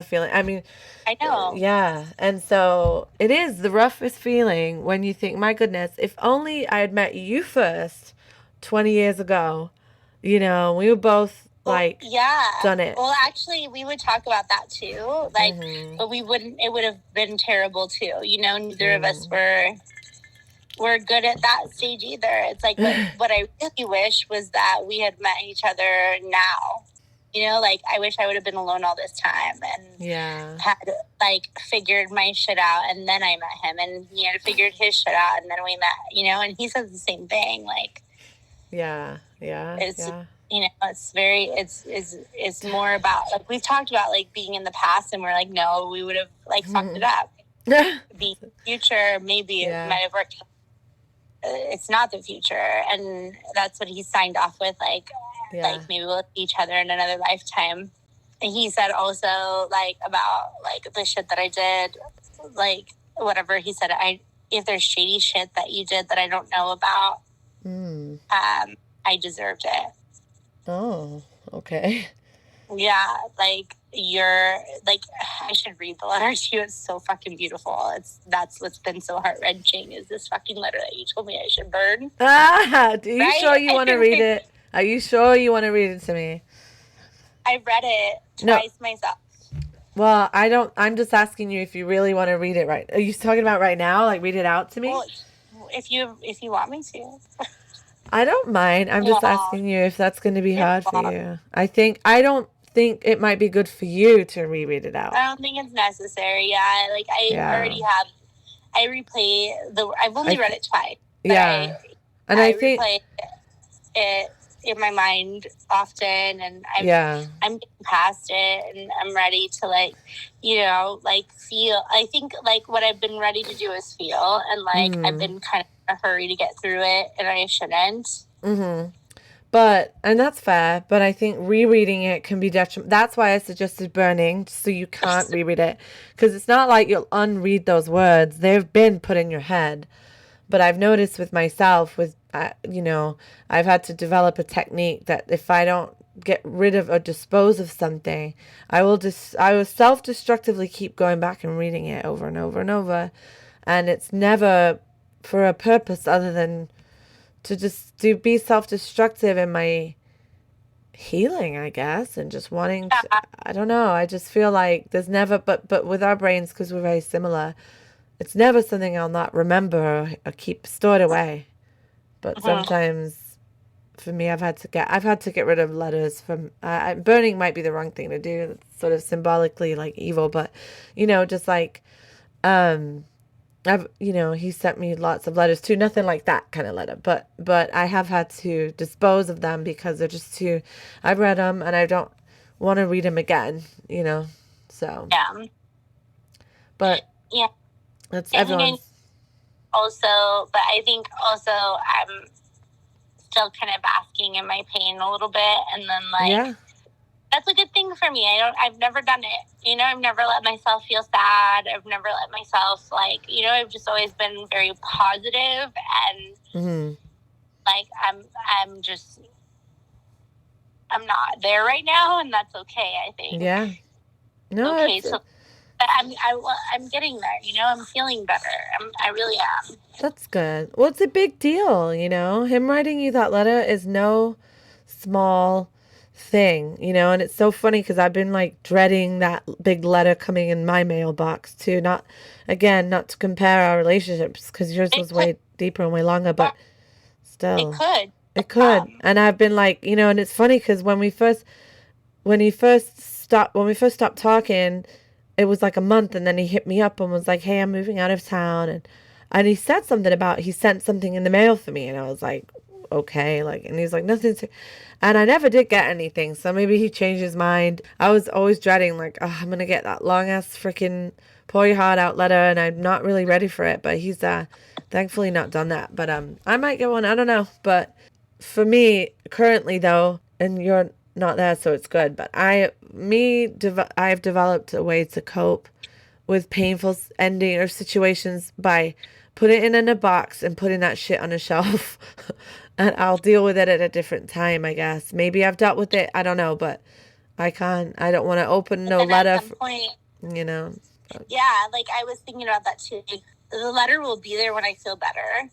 feeling. I mean, I know. yeah. And so it is the roughest feeling when you think, my goodness, if only I had met you first 20 years ago, we were both Well, like yeah. done it. Well, actually, we would talk about that too. Like, Mm-hmm. but we wouldn't. It would have been terrible too. Neither of us Mm. were good at that stage either. It's like what I really wish was that we had met each other now. Like I wish I would have been alone all this time and Yeah. had like figured my shit out, and then I met him, and he had figured his shit out, and then we met. And he says the same thing. Like Yeah. Yeah. it's Yeah. it's very it's more about, like, we've talked about like being in the past, and we're like, no, we would have like fucked it up. The future, maybe it Yeah. might have worked. It's not the future, and that's what he signed off with. Like Yeah. maybe we'll see each other in another lifetime. And he said also like about like the shit that I did, like whatever he said. If there's shady shit that you did that I don't know about, Mm. I deserved it. Oh, okay. Yeah, like you're like, I should read the letter to you. It's so fucking beautiful. That's what's been so heart wrenching, is this fucking letter that you told me I should burn. Ah, are you Right? sure you want to read it? Are you sure you want to read it to me? I read it No. twice myself. Well, I don't. I'm just asking you if you really want to read it right. Are you talking about right now? Like, read it out to me? Well, if you want me to. I don't mind. I'm just Long. asking you if that's going to be It's hard for long. you. I don't think it might be good for you to reread it out. I don't think it's necessary. Yeah, like I Yeah. already have. I replay the. I've I only read th- it twice, but yeah. And I I think, replay it in my mind often, and yeah. I'm getting past it, and I'm ready to like feel. I think like what I've been ready to do is feel, and like I've Mm. been kind of in a hurry to get through it, and I shouldn't. Mm-hmm. And that's fair, but I think rereading it can be detrimental. That's why I suggested burning, so you can't reread it. Because it's not like you'll unread those words. They've been put in your head. But I've noticed with myself, I've had to develop a technique that if I don't get rid of or dispose of something, I will self-destructively keep going back and reading it over and over and over. And it's never for a purpose other than to be self-destructive in my healing, I guess, and just wanting to, Yeah. I don't know, I just feel like there's never, but with our brains, because we're very similar, it's never something I'll not remember or keep stored away. But Mhm. sometimes for me, I've had to get rid of letters from, burning might be the wrong thing to do. It's sort of symbolically like evil, but just like, um, he sent me lots of letters too. Nothing like that kind of letter, but I have had to dispose of them because they're just too. I've read them and I don't want to read them again. So, Yeah. but Yeah. that's I think I everyone's. also, but I think also I'm still kind of basking in my pain a little bit, and then Yeah. like that's a good thing for me. I've never done it. I've never let myself feel sad. I've never let myself I've just always been very positive, and Hmm. like I'm not there right now, and that's okay. I think Yeah. No, okay. it's So but I'm getting there. I'm feeling better. I really am. that's good. Well, it's a big deal. Him writing you that letter is no small thing. And it's so funny because I've been like dreading that big letter coming in my mailbox too. Not to compare our relationships because yours It was could. way deeper and way longer, but It still, could. it could. And I've been like, and it's funny because when we first stopped talking, it was like a month, and then he hit me up and was like, "Hey, I'm moving out of town," and he said something about he sent something in the mail for me, and I was like, "Okay," like, and he's like, "Nothing," and I never did get anything, so maybe he changed his mind. I was always dreading like, oh, I'm gonna get that long ass freaking pour your heart out letter, and I'm not really ready for it, but he's thankfully not done that, but I might get one, I don't know, but for me currently though, and you're not there, so it's good. But I've developed a way to cope with painful ending or situations by putting it in a box and putting that shit on a shelf, and I'll deal with it at a different time. I guess maybe I've dealt with it. I don't know, but I can't. I don't want to open But no then at letter, some point, you know. yeah, like I was thinking about that too. Like, the letter will be there when I feel better,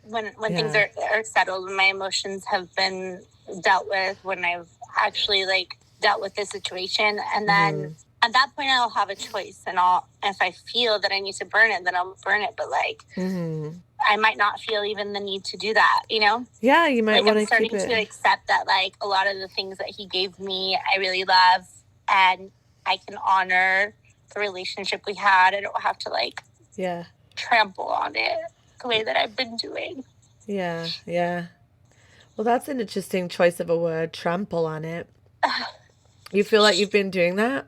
when things Yeah. are settled, when my emotions have been dealt with, when I've actually like dealt with the situation, and then at that point I'll have a choice, and I'll, if I feel that I need to burn it, then I'll burn it. But like I might not feel even the need to do that, you know? Yeah, you might Like want I'm to keep starting it. to accept that like a lot of the things that he gave me I really love, and I can honor the relationship we had. I don't have to like trample on it the way that I've been doing. Yeah, yeah. Well, that's an interesting choice of a word, trample on it. You feel like you've been doing that?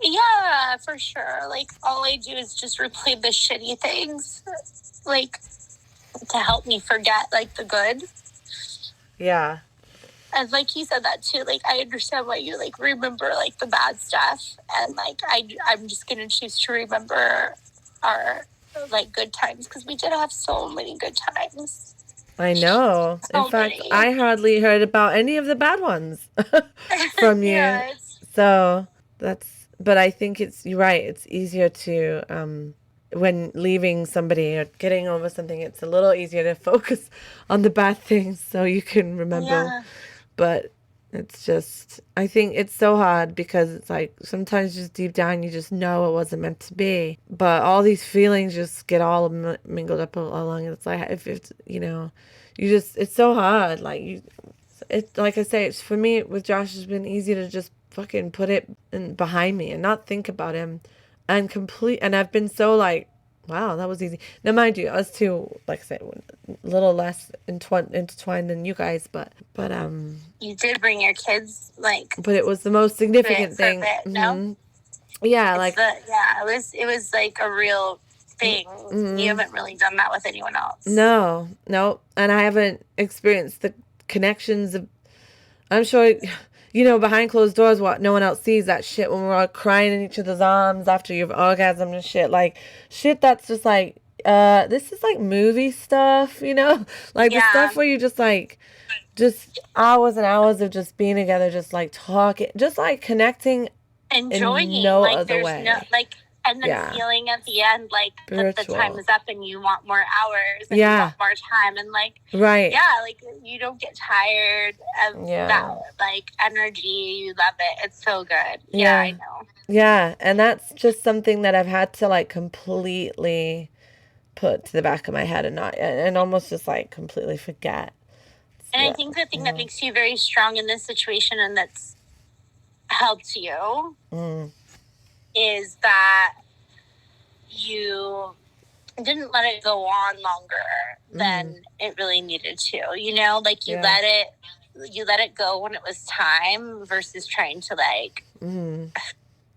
Yeah, for sure. Like all I do is just replay the shitty things, like to help me forget like the good. Yeah. And like he said that too. Like I understand why you like remember like the bad stuff, and like I'm just gonna choose to remember our like good times, because we did have so many good times. I know. In So fact, many. I hardly heard about any of the bad ones from you. Yeah, So but I think you're right. It's easier to, when leaving somebody or getting over something, it's a little easier to focus on the bad things so you can remember. yeah. But it's just, I think it's so hard because it's like sometimes just deep down you just know it wasn't meant to be. But all these feelings just get all mingled up along. It's like, if it's, it's so hard. Like I say, it's for me with Josh, it's been easy to just fucking put it behind me and not think about him and I've been so like, wow, that was easy. Now, mind you, us two, like I said, a little less intertwined than you guys, but You did bring your kids like, but it was the most significant for a thing. bit, no? Yeah, It was like a real thing. You haven't really done that with anyone else. No, and I haven't experienced the connections of. I'm sure, behind closed doors, what no one else sees, that shit when we're all crying in each other's arms after you've orgasmed and shit. Like, shit that's just like, this is like movie stuff, Like the stuff where you just hours and hours of just being together, just like talking, just like connecting. Enjoying, in no like other there's way. no like, and then feeling at the end like that the time is up and you want more hours and you want more time, and like like you don't get tired of that like energy. You love it. It's so good. Yeah, I know. Yeah, and that's just something that I've had to like completely put to the back of my head and almost just like completely forget. And I think the thing that makes you very strong in this situation, and that's helped you, is that you didn't let it go on longer than it really needed to. Like you let it go when it was time, versus trying to like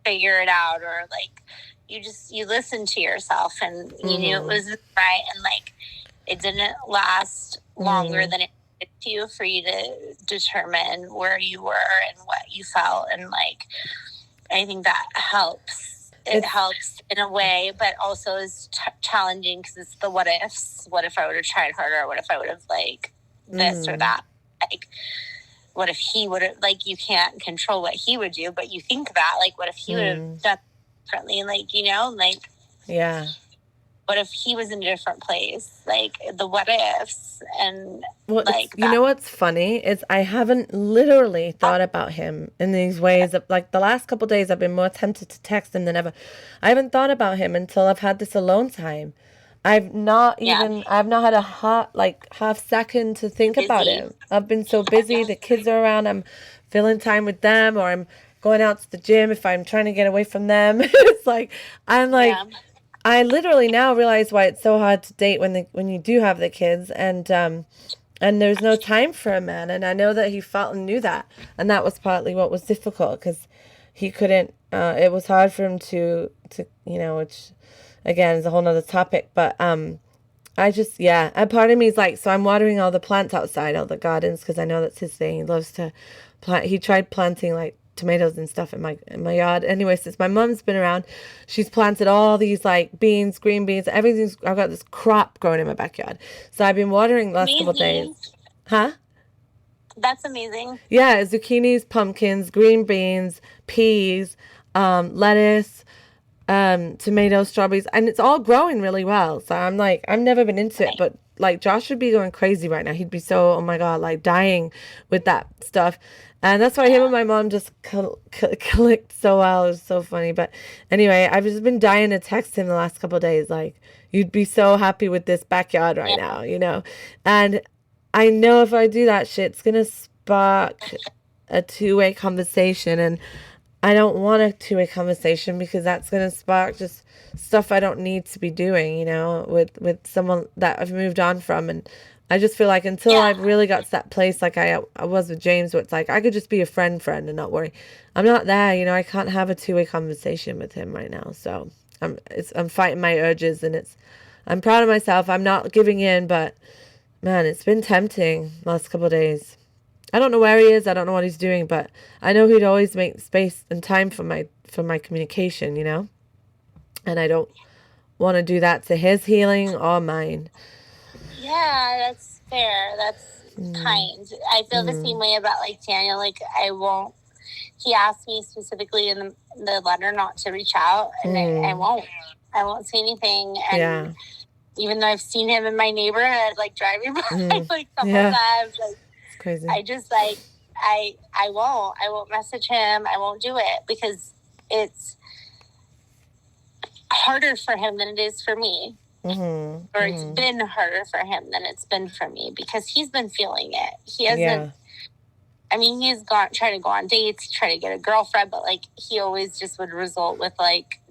figure it out, or like you listened to yourself and you knew it was right, and like it didn't last longer than it did to you for you to determine where you were and what you felt. And like I think that helps. It helps in a way, but also is challenging because it's the what ifs. What if I would have tried harder? What if I would have like this or that? Like, what if he would have, like, you can't control what he would do, but you think that, like, what if he would have done differently? Like, what if he was in a different place? Like the what ifs. And like you know what's funny is I haven't literally thought about him in these ways. Of like the last couple of days I've been more tempted to text him than ever. I haven't thought about him until I've had this alone time. I've not had a half second to think about him. I've been so busy. The kids are around. I'm filling time with them, or I'm going out to the gym if I'm trying to get away from them. It's like I literally now realize why it's so hard to date when you do have the kids, and there's no time for a man. And I know that he felt and knew that, and that was partly what was difficult, because he couldn't. It was hard for him to which again is a whole nother topic. But I just and part of me is like, so I'm watering all the plants outside, all the gardens, because I know that's his thing. He loves to plant. He tried planting like tomatoes and stuff in my yard. Anyway, since my mom's been around, she's planted all these like beans, green beans, everything's. I've got this crop growing in my backyard. So I've been watering the last couple of days. Huh? That's amazing. Yeah, zucchinis, pumpkins, green beans, peas, lettuce, tomatoes, strawberries, and it's all growing really well. So I'm like, I've never been into it, Right. but like Josh would be going crazy right now. He'd be so, oh my God, like dying with that stuff. And that's why him and Yeah. my mom just clicked so well. It was so funny. But anyway, I've just been dying to text him the last couple of days. Like, you'd be so happy with this backyard right Yeah. now, And I know if I do that shit, it's gonna spark a two-way conversation, and I don't want a two-way conversation because that's gonna spark just stuff I don't need to be doing, with someone that I've moved on from. And I just feel like until Yeah. I've really got to that place like I was with James, where it's like I could just be a friend and not worry. I'm not there, I can't have a two-way conversation with him right now. So I'm fighting my urges, and I'm proud of myself. I'm not giving in, but man, it's been tempting last couple of days. I don't know where he is. I don't know what he's doing, but I know he'd always make space and time for my communication. And I don't want to do that to his healing or mine. Yeah, that's fair. That's Mm, kind. I feel the mm, same way about like Daniel. Like I won't. He asked me specifically in the letter not to reach out, and I mm, won't. I won't say anything. And yeah. even though I've seen him in my neighborhood, like driving by, Mm, like a couple yeah. times, like It's crazy. I just like I won't. I won't message him. I won't do it because it's harder for him than it is for me. Mm-hmm, Or it's mm-hmm. been harder for him than it's been for me because he's been feeling it. He hasn't. Yeah. I mean, he's gone trying to go on dates, try to get a girlfriend, but like he always just would result with like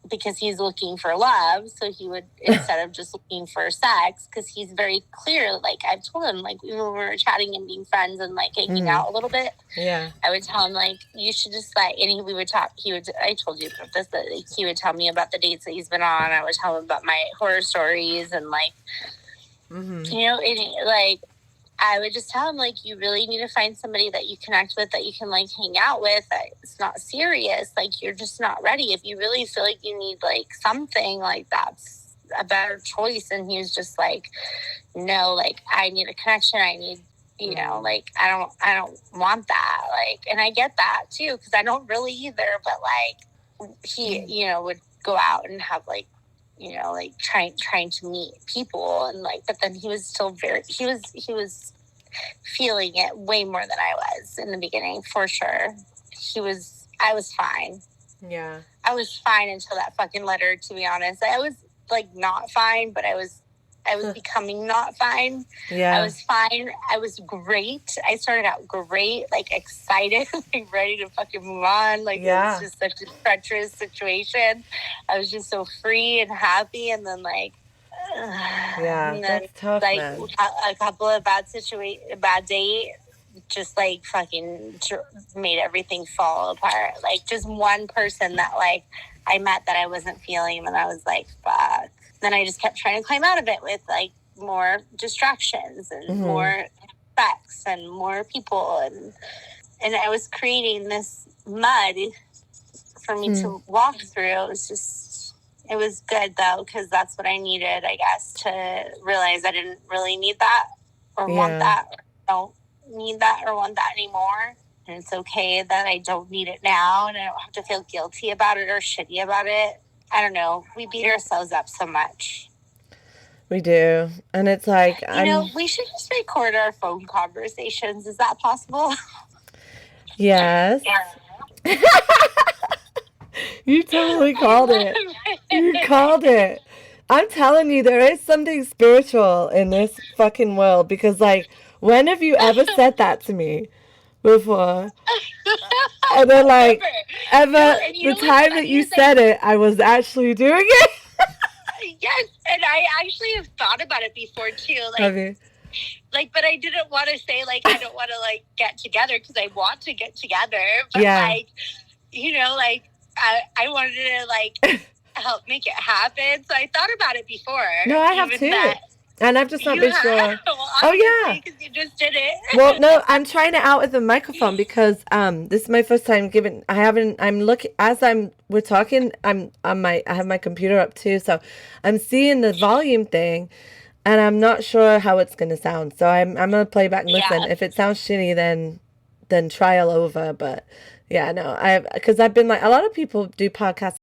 because he's looking for love, so he would instead of just looking for sex, because he's very clear. Like I've told him, like even when we were chatting and being friends and like hanging Mm, out a little bit, yeah. I would tell him like you should just like, and we would talk. He would. I told you about this. That like, he would tell me about the dates that he's been on. I would tell him about my horror stories and like Mm-hmm. like I would just tell him like you really need to find somebody that you connect with, that you can like hang out with, that it's not serious, like you're just not ready. If you really feel like you need like something, like that's a better choice. And he was just like, no, like I need a connection. I need, like I don't want that. Like, and I get that too, because I don't really either. But like he, would go out and have like like trying to meet people, and like, but then he was still he was feeling it way more than I was in the beginning, for sure. I was fine. Yeah. I was fine until that fucking letter, to be honest. I was like not fine, but I was becoming not fine. I Yeah. was fine. I was great. I started out great, like excited, like ready to fucking move on. Like it was Yeah. just such a treacherous situation. I was just so free and happy, and then like, Yeah. and then That's tough, like man. a couple of bad date, just like fucking made everything fall apart. Like just one person that like I met that I wasn't feeling, and I was like, fuck. Then I just kept trying to climb out of it with like more distractions and Mm-hmm. more sex and more people, and I was creating this mud for me to walk through. It was good though, because that's what I needed, I guess, to realize I didn't really need that or want Yeah. that, or don't need that or want that anymore. And it's okay that I don't need it now, and I don't have to feel guilty about it or shitty about it. I don't know. We beat ourselves up so much. We do. And it's like We should just record our phone conversations. Is that possible? yes. Yeah. You totally called it. You called it. I'm telling you, there is something spiritual in this fucking world because, like, when have you ever said that to me before? And then, like, ever the time that you said it, I was actually doing it. Yes, and I actually have thought about it before too. Have you? Like, but I didn't want to say like I don't want to like get together, because I want to get together. But Yeah. like, like I wanted to like help make it happen. So I thought about it before. No, I have too. And I've just not been sure. Well, oh yeah, because you just did it. Well, no, I'm trying it out with the microphone because this is my first time giving. I haven't. I'm looking as we're talking. I'm on my. I have my computer up too, so I'm seeing the volume thing, and I'm not sure how it's gonna sound. So I'm gonna play back and listen. Yeah. If it sounds shitty, then trial over. But yeah, no, because I've been like a lot of people do podcasts